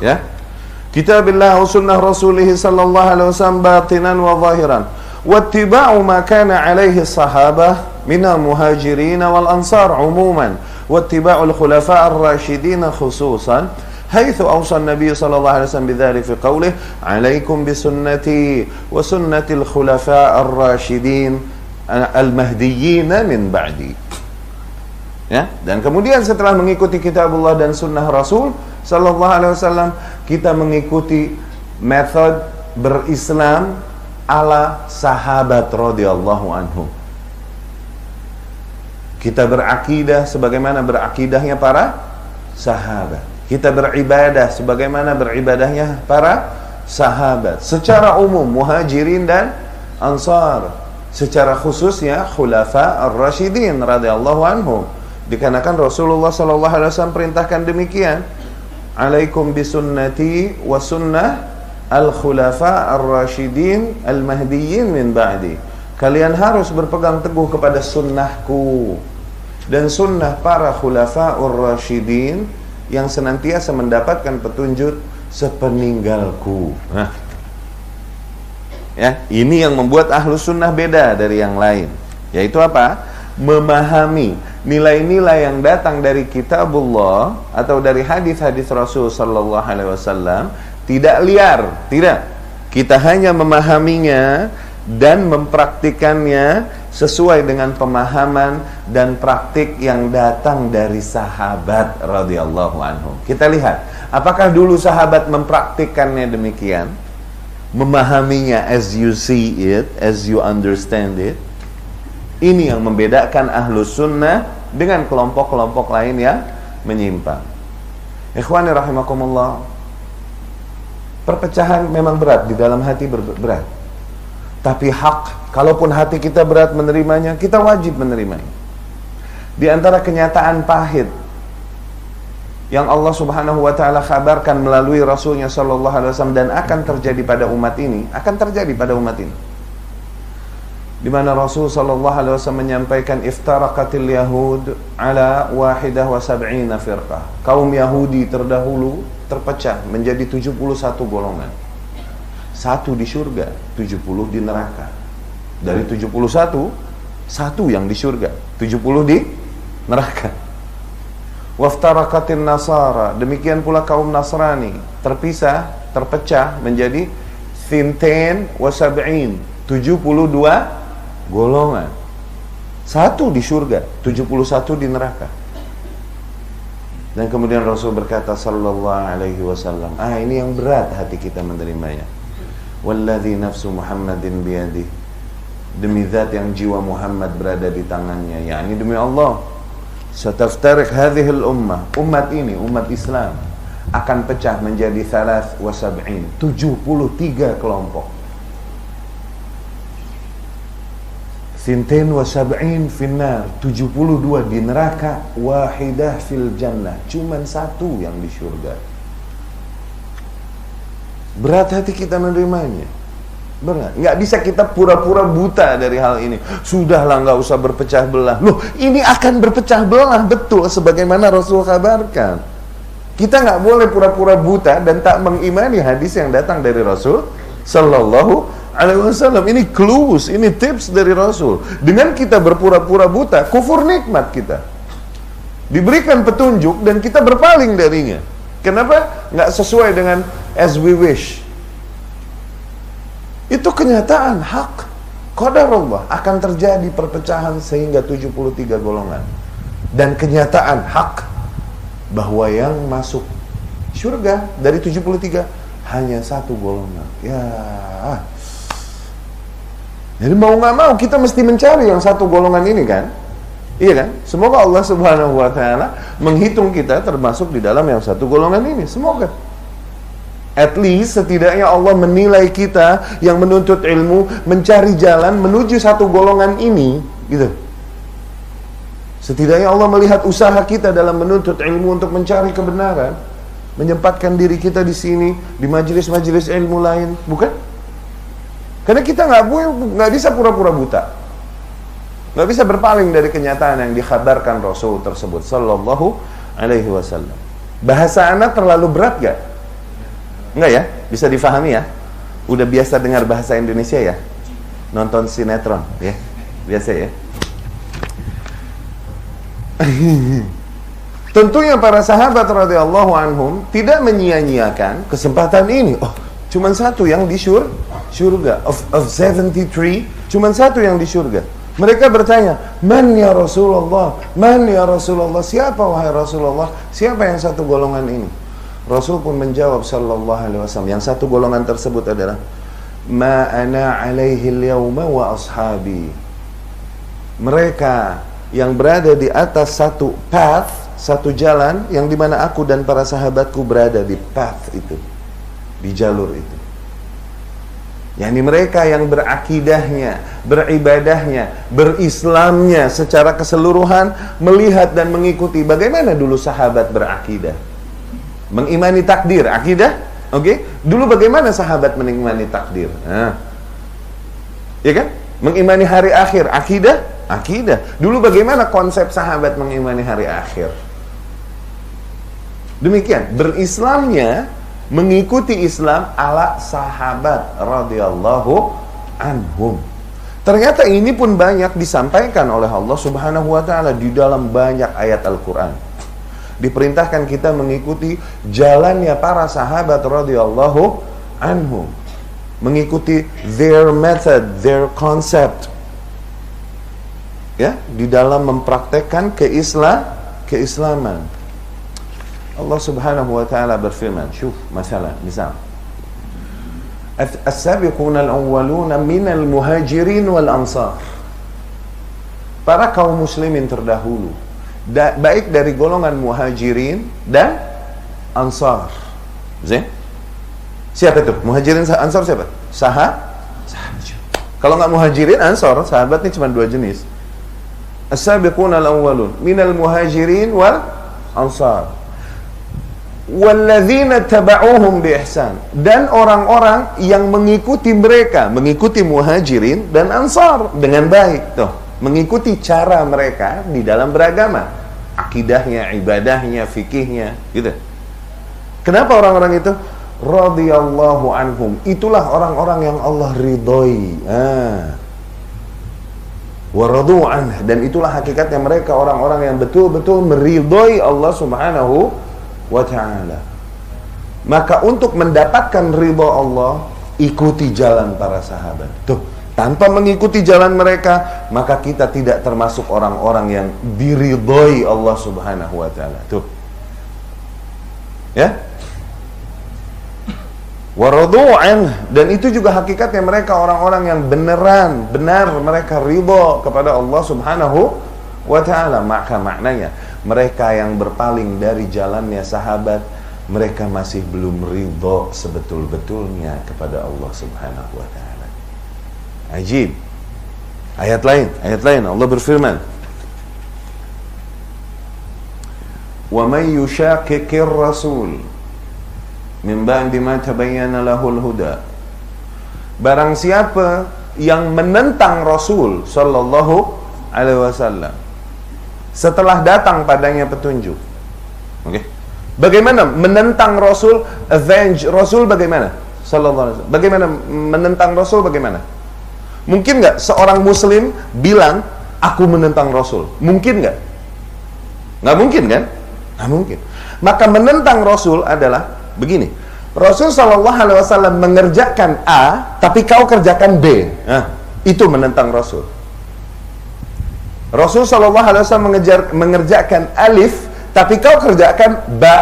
ya. Kitabillah wa sunnah rasulih sallallahu alaihi wasallam batinan wa zahiran. Wattiba'u ma kana alaihi sahabah minal muhajirin wal ansar umuman. Wattiba'ul khulafa ar-rasyidin khususan. Haitsu awsa an-nabiy sallallahu alaihi wasallam bidzalik fi qawlihi 'alaikum bisunnati wa sunnatil khulafa ar-rasyidin al-mahdiyyin min ba'di. Ya, dan kemudian setelah mengikuti kitabullah dan sunnah Rasul sallallahu alaihi wasallam, kita mengikuti metode berislam ala sahabat radhiyallahu anhum. Kita berakidah sebagaimana berakidahnya para sahabat. Kita beribadah sebagaimana beribadahnya para sahabat. Secara umum muhajirin dan ansar, secara khususnya khulafa ar-rasyidin radhiyallahu anhum. Dikarenakan Rasulullah sallallahu alaihi wasallam perintahkan demikian, alaikum bisunnati wa sunnah al-khulafa ar-rasyidin al-mahdiyyin min ba'di. Kalian harus berpegang teguh kepada sunnahku dan sunnah para khulafa ar-rasyidin yang senantiasa mendapatkan petunjuk sepeninggalku. Nah, ya, ini yang membuat ahlus sunnah beda dari yang lain. Yaitu apa? Memahami nilai-nilai yang datang dari kitabullah atau dari hadis-hadis Rasul sallallahu alaihi wasallam tidak liar, tidak. Kita hanya memahaminya dan mempraktikannya sesuai dengan pemahaman dan praktik yang datang dari sahabat radhiyallahu anhum. Kita lihat, apakah dulu sahabat mempraktikkannya demikian? Memahaminya as you see it, as you understand it. Ini yang membedakan ahlus sunnah dengan kelompok-kelompok lain yang menyimpang. Ikhwani rahimakumullah, perpecahan memang berat, di dalam hati berat. Tapi hak, kalaupun hati kita berat menerimanya, kita wajib menerimanya. Di antara kenyataan pahit yang Allah Subhanahu wa taala kabarkan melalui Rasulnya sallallahu alaihi wasallam dan akan terjadi pada umat ini, di mana Rasul sallallahu alaihi wasallam menyampaikan iftaraqatil yahud ala 71 firqah. Kaum Yahudi terdahulu terpecah menjadi 71 golongan. 1 di surga, 70 di neraka. Dari 71, 1 yang di surga, 70 di neraka. Waftaraqatin nasara, demikian pula kaum Nasrani terpisah, terpecah menjadi 72 golongan. 1 di surga, 71 di neraka. Dan kemudian Rasul berkata sallallahu alaihi wasallam, ini yang berat hati kita menerimanya. Walladzi nafsu Muhammadin biyadihi, demi zat yang jiwa Muhammad berada di tangannya, yakni demi Allah, sataftarik hadhil ummah, umat ini, umat Islam akan pecah menjadi 73 kelompok. 72 finnar, 72 di neraka, wahidah fil jannah, cuman 1 yang di surga. Berat hati kita menerimanya, berat. Nggak bisa kita pura-pura buta dari hal ini. Sudahlah, nggak usah berpecah belah. Loh, ini akan berpecah belah, betul, sebagaimana Rasul kabarkan. Kita nggak boleh pura-pura buta dan tak mengimani hadis yang datang dari Rasul sallallahu alaihi wasallam. Ini clues, ini tips dari Rasul. Dengan kita berpura-pura buta, kufur nikmat kita. Diberikan petunjuk dan kita berpaling darinya. Kenapa? Nggak sesuai dengan as we wish. Itu kenyataan hak. Qadarullah, akan terjadi perpecahan sehingga 73 golongan. Dan kenyataan hak bahwa yang masuk surga dari 73 hanya 1 golongan. Ya. Jadi mau nggak mau kita mesti mencari yang 1 golongan ini kan? Iya kan? Semoga Allah Subhanahu wa taala menghitung kita termasuk di dalam yang 1 golongan ini. Semoga. At least setidaknya Allah menilai kita yang menuntut ilmu mencari jalan menuju 1 golongan ini, gitu. Setidaknya Allah melihat usaha kita dalam menuntut ilmu untuk mencari kebenaran, menyempatkan diri kita di sini, di majelis-majelis ilmu lain, bukan? Karena kita nggak bisa pura-pura buta, nggak bisa berpaling dari kenyataan yang dikhabarkan Rasul tersebut sallallahu alaihi wasallam. Bahasa anak terlalu berat gak? Enggak ya? Bisa difahami ya? Udah biasa dengar bahasa Indonesia ya? Nonton sinetron ya? Biasa ya? Tentunya para sahabat radhiyallahu anhum tidak menyia-nyiakan kesempatan ini. Oh, cuman satu yang di surga. Of 73, cuman satu yang di surga. Mereka bertanya, "Man ya Rasulullah? Man ya Rasulullah? Siapa wahai Rasulullah? Siapa yang satu golongan ini?" Rasul pun menjawab sallallahu alaihi wasallam, yang satu golongan tersebut adalah ma ana alaihi al-yawma wa ashabi. Mereka yang berada di atas satu path, satu jalan yang dimana aku dan para sahabatku berada di path itu, di jalur itu. yakni mereka yang berakidahnya, beribadahnya, berislamnya secara keseluruhan, melihat dan mengikuti bagaimana dulu sahabat berakidah, mengimani takdir, akidah, oke? Dulu bagaimana sahabat mengimani takdir? Nah, ya kan? Mengimani hari akhir, akidah, akidah. Dulu bagaimana konsep sahabat mengimani hari akhir? Demikian, berislamnya mengikuti Islam ala sahabat radhiyallahu anhum. Ternyata ini pun banyak disampaikan oleh Allah Subhanahu wa taala di dalam banyak ayat Al-Qur'an. Diperintahkan kita mengikuti jalannya para sahabat radhiyallahu anhum, mengikuti their method, their concept, ya, di dalam mempraktekkan keislaman. Allah Subhanahu wa taala berfirman, syuf, misal as-sabiquna al-awwaluna minal muhajirin wal ansar. Para kaum muslimin terdahulu, baik dari golongan muhajirin dan ansar. Siapa itu? Muhajirin, ansar siapa? Sahabat. Kalau nggak muhajirin, ansar, sahabat ini cuma dua jenis. As-sabiquna al-awwalun minal muhajirin wal ansar. Walladzina taba'uhum bi ihsan, dan orang-orang yang mengikuti mereka, mengikuti muhajirin dan ansar dengan baik, tuh, mengikuti cara mereka di dalam beragama, akidahnya, ibadahnya, fikihnya, gitu. Kenapa orang-orang itu radhiyallahu anhum? Itulah orang-orang yang Allah ridhoi. Wa radu anhu, dan itulah hakikatnya mereka orang-orang yang betul-betul meridhoi Allah Subhanahu wa ta'ala. Maka untuk mendapatkan ridha Allah, ikuti jalan para sahabat. Tuh, tanpa mengikuti jalan mereka, maka kita tidak termasuk orang-orang yang diridhoi Allah Subhanahu wa ta'ala. Tuh, ya, waradu'an, dan itu juga hakikatnya mereka orang-orang yang benar mereka ridha kepada Allah Subhanahu wa ta'ala. Maka maknanya mereka yang berpaling dari jalannya sahabat, mereka masih belum ridho sebetul-betulnya kepada Allah Subhanahu wa ta'ala. Ajib. Ayat lain Allah berfirman, wa may yushaqiqir rasul min ba'di ma tabayyana lahul huda. Barang siapa yang menentang Rasul sallallahu alaihi wasallam setelah datang padanya petunjuk. Oke. Bagaimana menentang Rasul, avenge Rasul bagaimana? Sallallahu alaihi wasallam. Bagaimana menentang Rasul bagaimana? Mungkin nggak seorang muslim bilang aku menentang Rasul? Mungkin nggak? Nggak mungkin kan? Nggak mungkin. Maka menentang Rasul adalah begini. Rasul sallallahu alaihi wasallam mengerjakan A, tapi kau kerjakan B. Nah, itu menentang Rasul. Rasul sallallahu alaihi wasallam mengerjakan alif, tapi kau kerjakan ba.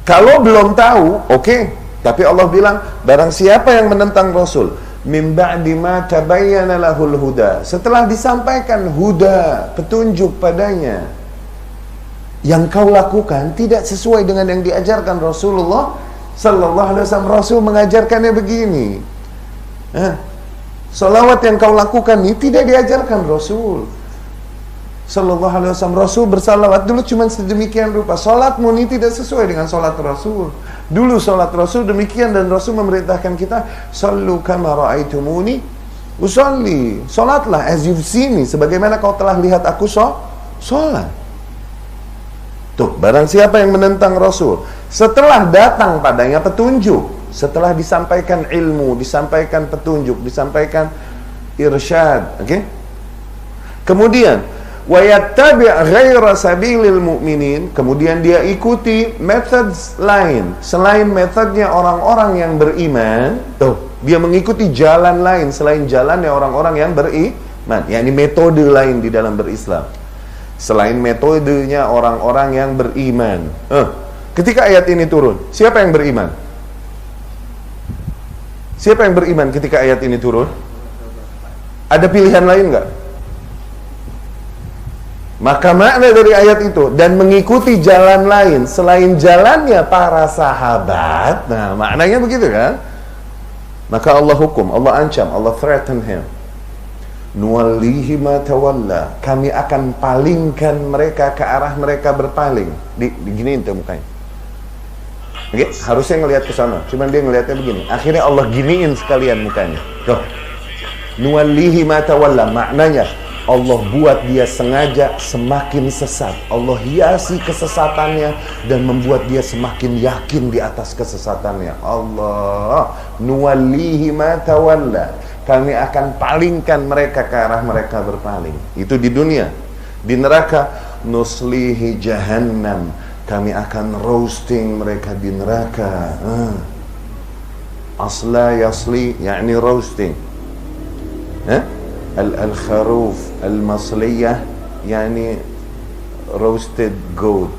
Kalau belum tahu, oke. Tapi Allah bilang, barang siapa yang menentang Rasul, min ba'di ma tabayyana lahul huda, setelah disampaikan huda, petunjuk padanya, yang kau lakukan tidak sesuai dengan yang diajarkan Rasulullah sallallahu alaihi wasallam. Rasul mengajarkannya begini. Salawat yang kau lakukan ini tidak diajarkan Rasul sallallahu alaihi wasallam. Rasul bersalawat dulu cuma sedemikian rupa. Salatmu ini tidak sesuai dengan salat Rasul. Dulu salat Rasul demikian, dan Rasul memerintahkan kita, sallu kama ra'aitumuni usolli. Salatlah as you've seen me, sebagaimana kau telah lihat aku salat. Tuh, barang siapa yang menentang Rasul setelah datang padanya petunjuk, setelah disampaikan ilmu, disampaikan petunjuk, disampaikan irsyad, oke? Kemudian wa yattabi' ghaira sabilil mu'minin, kemudian dia ikuti metode lain selain metodenya orang-orang yang beriman. Tuh, dia mengikuti jalan lain selain jalannya orang-orang yang beriman, yakni metode lain di dalam berislam selain metodenya orang-orang yang beriman. Ketika ayat ini turun, siapa yang beriman? Siapa yang beriman ketika ayat ini turun? Ada pilihan lain nggak? Maka makna dari ayat itu, dan mengikuti jalan lain selain jalannya para sahabat. Nah, maknanya begitu kan? Maka Allah hukum, Allah ancam, Allah threaten him. Nuwallihi ma tawalla, kami akan palingkan mereka ke arah mereka berpaling. Diginiin tuh mukanya. Oke, harusnya ngelihat ke sana, cuman dia ngelihatnya begini. Akhirnya Allah giniin sekalian mukanya. Tuh. Nuwallihi ma tawalla, maknanya Allah buat dia sengaja semakin sesat. Allah hiasi kesesatannya dan membuat dia semakin yakin di atas kesesatannya. Allah, nuwallihi ma tawalla, kami akan palingkan mereka ke arah mereka berpaling. Itu di dunia. Di neraka, nuslihi jahannam, kami akan roasting mereka di neraka. Asla yasli, yakni roasting. Al-kharuf al-masliyah, yakni roasted goat.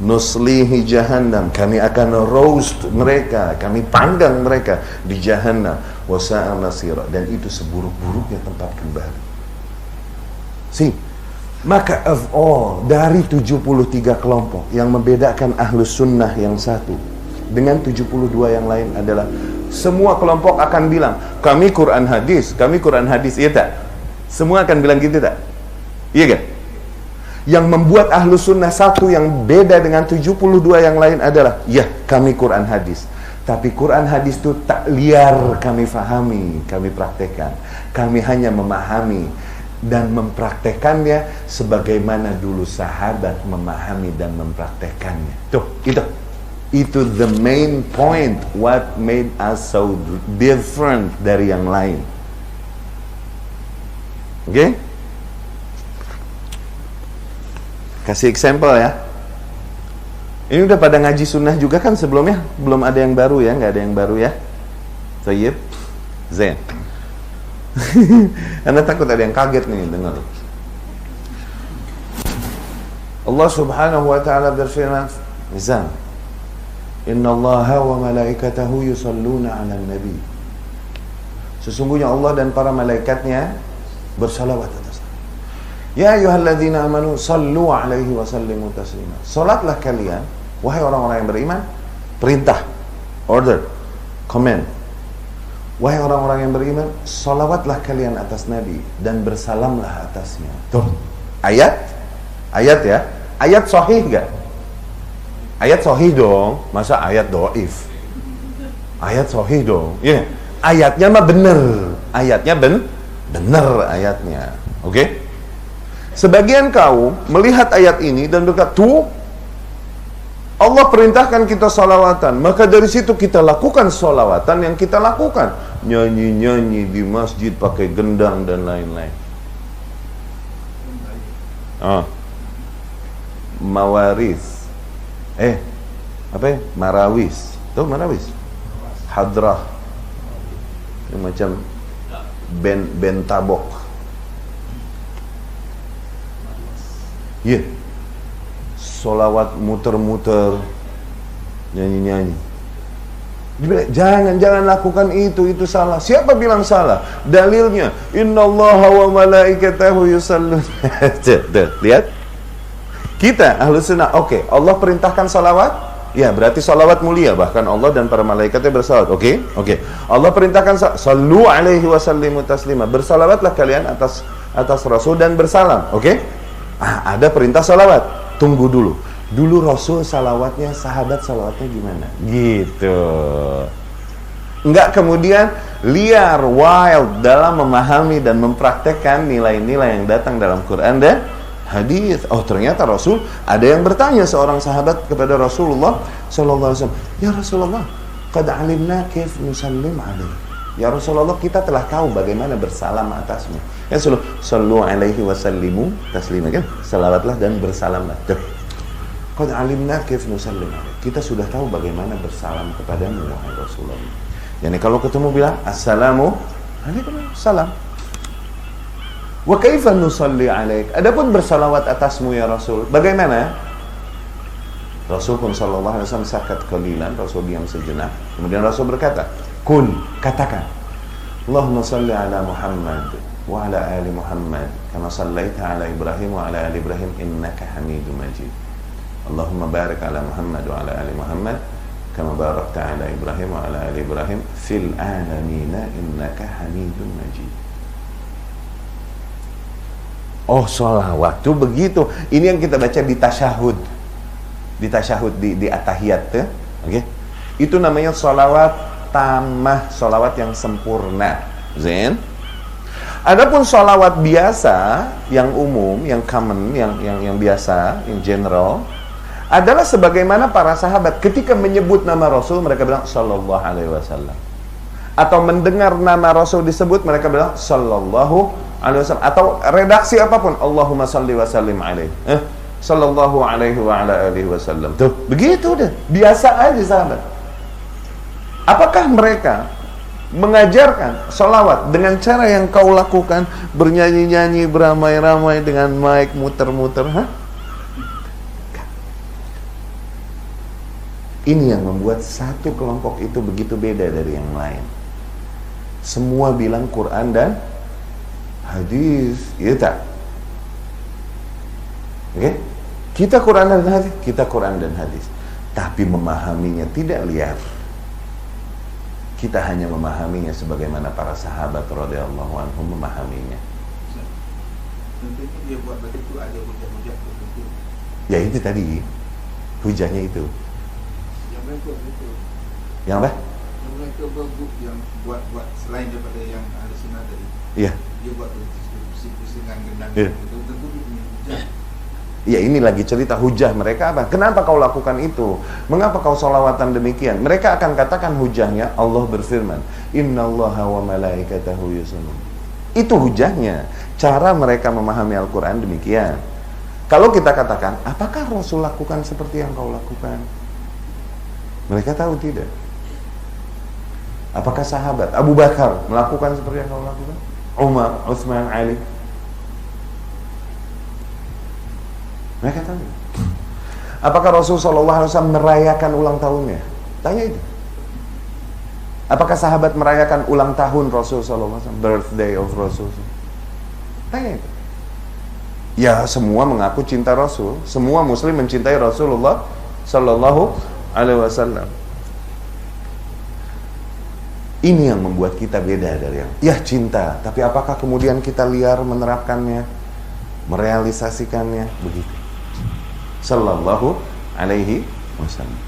Nuslihi jahannam, kami akan roast mereka, kami panggang mereka di jahannam. Wasa'a masira, dan itu seburuk-buruknya tempat kembali. Maka of all, dari 73 kelompok yang membedakan ahlus sunnah yang satu dengan 72 yang lain adalah semua kelompok akan bilang, kami Quran hadis, iya tak? Semua akan bilang gitu tak? Iya kan? Yang membuat ahlus sunnah satu yang beda dengan 72 yang lain adalah, ya, kami Quran hadis. Tapi Quran hadis itu tak liar kami fahami, kami praktekkan. Kami hanya memahami dan mempraktekannya sebagaimana dulu sahabat memahami dan mempraktekannya. Tuh, itu the main point, what made us so different dari yang lain. Oke? Kasih example ya. Ini udah pada ngaji sunnah juga kan sebelumnya? Belum ada yang baru ya? Nggak ada yang baru ya? Thayyib? Zain. Anda takut ada yang kaget nih dengar. Allah subhanahu wa ta'ala berfirman, Mizan, Inna allaha wa malaikatahu yusalluna ala nabi. Sesungguhnya Allah dan para malaikatnya bersalawat atas. Ya ayyuhalladzina amanu sallu alaihi wa sallimu taslima. Salatlah kalian, wahai orang-orang yang beriman. Perintah, order, command. Wahai orang-orang yang beriman, salawatlah kalian atas Nabi dan bersalamlah atasnya. Tuh, ayat ya. Ayat sahih gak? Ayat sahih dong. Masa ayat doif? Ayat sahih dong. Ya, yeah. Ayatnya mah bener. Ayatnya bener ayatnya. Oke? Sebagian kaum melihat ayat ini dan berkata, tuh, Allah perintahkan kita salawatan, maka dari situ kita lakukan salawatan yang kita lakukan. Nyanyi-nyanyi di masjid pakai gendang dan lain-lain. Mawaris. Apa ya? Marawis. Tuh marawis. Hadrah. Yang macam bentabok. Ya. Solawat muter-muter, nyanyi-nyanyi. Jangan lakukan itu salah. Siapa bilang salah? Dalilnya, innallaha wa malaikatahu yusallun. Lihat. Kita ahlus sunnah, oke, Allah perintahkan salawat, ya berarti salawat mulia, bahkan Allah dan para malaikatnya bersalawat. Oke. Allah perintahkan sallu alaihi wa sallimu taslima. Bersalawatlah kalian atas Rasul dan bersalam. Oke? Ada perintah salawat. Tunggu dulu. Dulu Rasul salawatnya, sahabat salawatnya gimana? Gitu. Enggak kemudian liar, wild dalam memahami dan mempraktekkan nilai-nilai yang datang dalam Quran dan hadis. Oh, ternyata Rasul, ada yang bertanya seorang sahabat kepada Rasulullah sallallahu alaihi wasallam, "Ya Rasulullah, qad alimna kaif nusallim alaihi." Ya Rasulullah, kita telah tahu bagaimana bersalam atasmu. Ya Rasulullah, sallu alaihi wasallimu taslima, kan? Salawatlah dan bersalamlah. Qad alimna kaif nusallim alaihi. Kita sudah tahu bagaimana bersalam kepadamu, wahai Rasulullah. Yani kalau ketemu bilang assalamu alaikum salam. Wa kaifa nusalli alaik. Adapun bersalawat atasmu ya Rasul, bagaimana? Rasul pun sallallahu alaihi wasallam sakat qalilan, Rasul diam sejenak. Kemudian Rasul berkata, "Kul," katakan, "Allahumma salli ala Muhammad wa ala ali Muhammad kama sallaita ala Ibrahim wa ala ali Ibrahim innaka Hamidum Majid. Allahumma barik ala Muhammad wa ala ali Muhammad kama barakta ala Ibrahim wa ala ali Ibrahim fil alamin innaka Hamidum Majid." Oh, sholawat itu begitu. Ini yang kita baca di tasyahud. Di tasyahud, di atahiyat ya. Oke. Itu namanya sholawat tamah, sholawat yang sempurna. Zain. Adapun sholawat biasa, yang umum, yang common, yang biasa, yang general, adalah sebagaimana para sahabat ketika menyebut nama Rasul, mereka bilang sallallahu alaihi wasallam. Atau mendengar nama Rasul disebut, mereka bilang sallallahu alaihi wasallam. Atau redaksi apapun, Allahumma salli wa sallim alaihi, sallallahu alaihi wa ala alihi wasallam. Tuh, begitu deh. Biasa aja sahabat. Apakah mereka mengajarkan sholawat dengan cara yang kau lakukan, bernyanyi-nyanyi, beramai-ramai dengan mic muter-muter? Ini yang membuat satu kelompok itu begitu beda dari yang lain. Semua bilang Quran dan hadis, ya tak? Oke? Kita Quran dan hadis, kita Quran dan hadis. Tapi memahaminya tidak liar. Kita hanya memahaminya sebagaimana para sahabat radhiyallahu anhum memahaminya. Tentunya dia buat begitu ada hujah-hujah tertentu. Ya itu tadi hujahnya itu. Yang mereka begitu. Yang apa? Yang mereka yang buat selain daripada yang ahli sunnah tadi. Iya. Dia buat pusing-pusingan gendang. Iya. Tentu dia punya hujah. Ya ini lagi cerita hujah mereka apa? Kenapa kau lakukan itu? Mengapa kau sholawatan demikian? Mereka akan katakan hujahnya, Allah berfirman, Innallaha wa malaikatahu yusallun. Itu hujahnya. Cara mereka memahami Al-Quran demikian. Kalau kita katakan, apakah Rasul lakukan seperti yang kau lakukan? Mereka tahu tidak. Apakah sahabat Abu Bakar melakukan seperti yang kau lakukan? Umar, Utsman, Ali? Mereka tahu. Apakah Rasul SAW merayakan ulang tahunnya? Tanya itu. Apakah sahabat merayakan ulang tahun Rasul SAW? Birthday of Rasul? Tanya itu. Ya, semua mengaku cinta Rasul. Semua Muslim mencintai Rasulullah Sallallahu Alaihi Wasallam. Ini yang membuat kita beda dari yang ya cinta. Tapi apakah kemudian kita liar menerapkannya, merealisasikannya? Begitu. Sallallahu alaihi wasallam.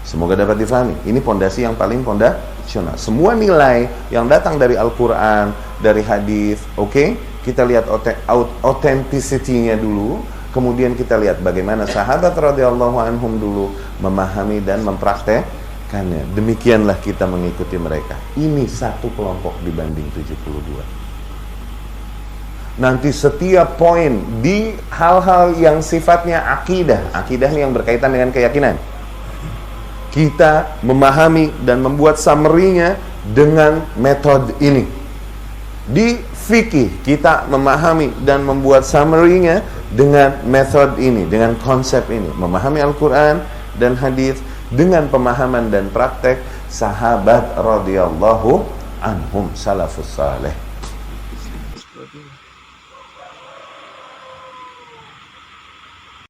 Semoga dapat difahami. Ini pondasi yang paling fondasional. Semua nilai yang datang dari Al-Quran, dari hadis, oke? Kita lihat authenticity-nya dulu. Kemudian kita lihat bagaimana sahabat radhiyallahu anhum dulu memahami dan mempraktekkannya. Demikianlah kita mengikuti mereka. Ini satu kelompok dibanding 72. Nanti setiap poin di hal-hal yang sifatnya akidah ini yang berkaitan dengan keyakinan, kita memahami dan membuat summary-nya dengan metode ini. Di fikih kita memahami dan membuat summary-nya dengan metode ini, dengan konsep ini, memahami Al-Quran dan hadis dengan pemahaman dan praktek sahabat radhiyallahu anhum salafus saleh.